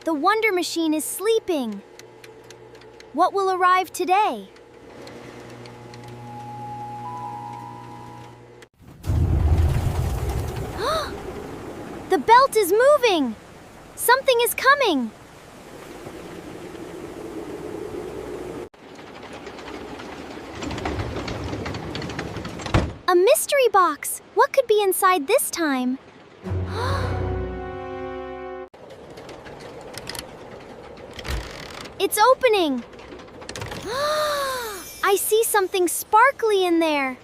The Wonder Machine is sleeping. What will arrive today? The belt is moving! Something is coming! A mystery box! What could be inside this time? It's opening! I see something sparkly in there.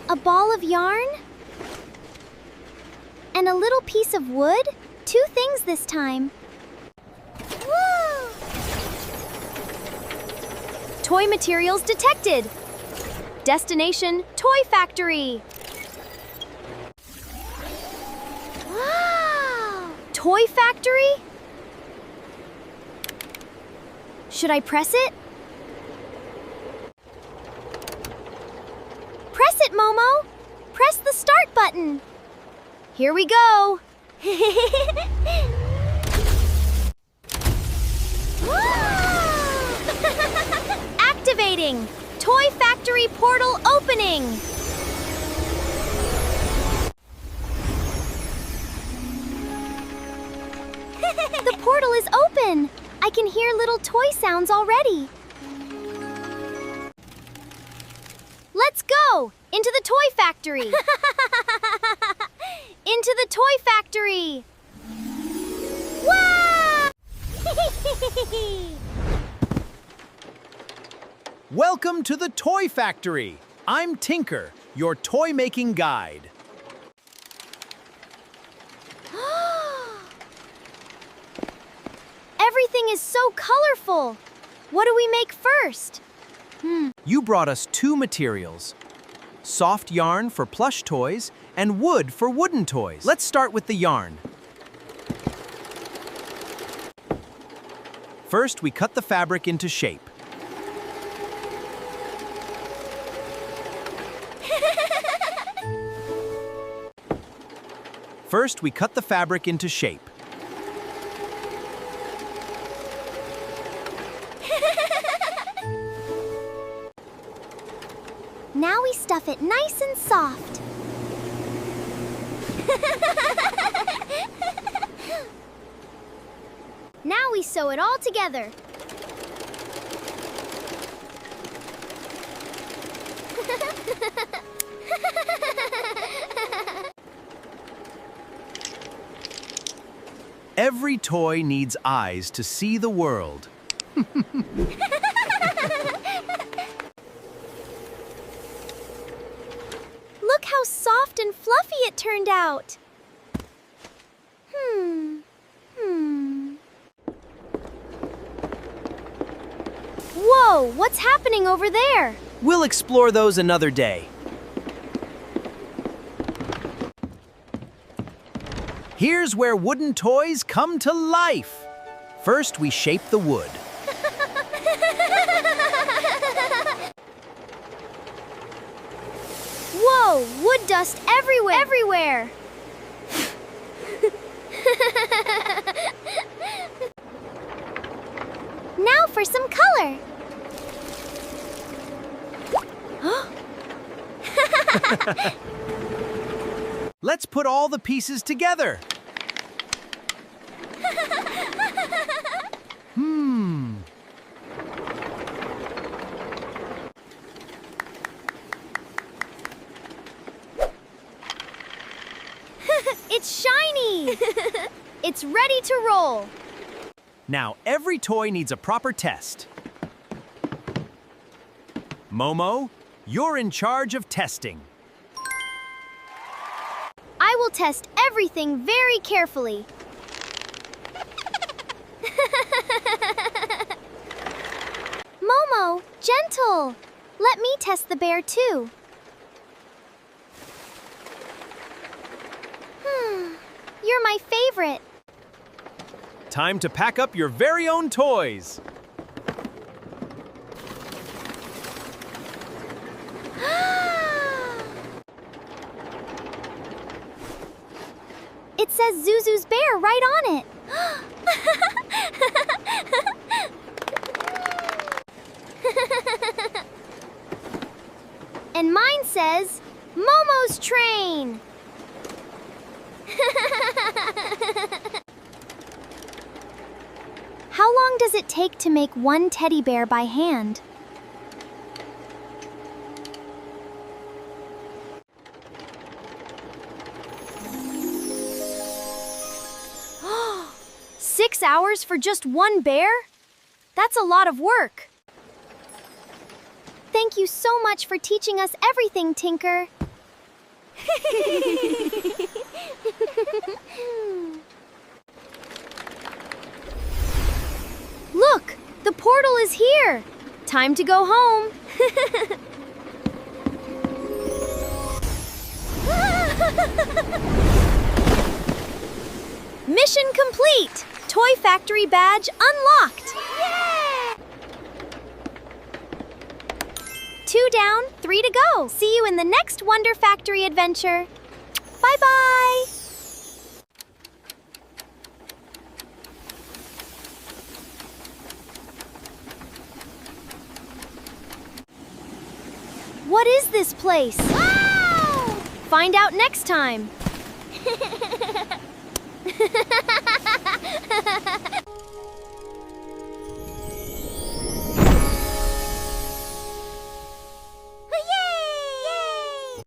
A ball of yarn? And a little piece of wood? 2 things this time. Woo! Toy materials detected. Destination, Toy Factory. Wow! Toy Factory? Should I press it? Press it, Momo! Press the start button. Here we go. Activating! Toy Factory portal opening! The portal is open! I can hear little toy sounds already. Let's go! Into the Toy Factory! Into the Toy Factory! Wow! Welcome to the Toy Factory! I'm Tinker, your toy-making guide. Everything is so colorful! What do we make first? You brought us 2 materials. Soft yarn for plush toys and wood for wooden toys. Let's start with the yarn. First, we cut the fabric into shape. First, we cut the fabric into shape. Now we stuff it nice and soft. Now we sew it all together. Every toy needs eyes to see the world. Look how soft and fluffy it turned out. Whoa, what's happening over there? We'll explore those another day. Here's where wooden toys come to life. First, we shape the wood. Whoa, wood dust everywhere! Now for some color. Let's put all the pieces together. It's shiny! It's ready to roll. Now, every toy needs a proper test. Momo, you're in charge of testing. I will test everything very carefully. Momo, gentle. Let me test the bear too. You're my favorite. Time to pack up your very own toys. It says Zuzu's bear right on it. And mine says Momo's train. How long does it take to make one teddy bear by hand? Six hours for just one bear? That's a lot of work. Thank you so much for teaching us everything, Tinker. Look, the portal is here. Time to go home. Mission complete! Toy Factory badge unlocked! Yay! 2 down, 3 to go. See you in the next Wonder Factory adventure. Bye-bye! What is this place? Wow! Find out next time.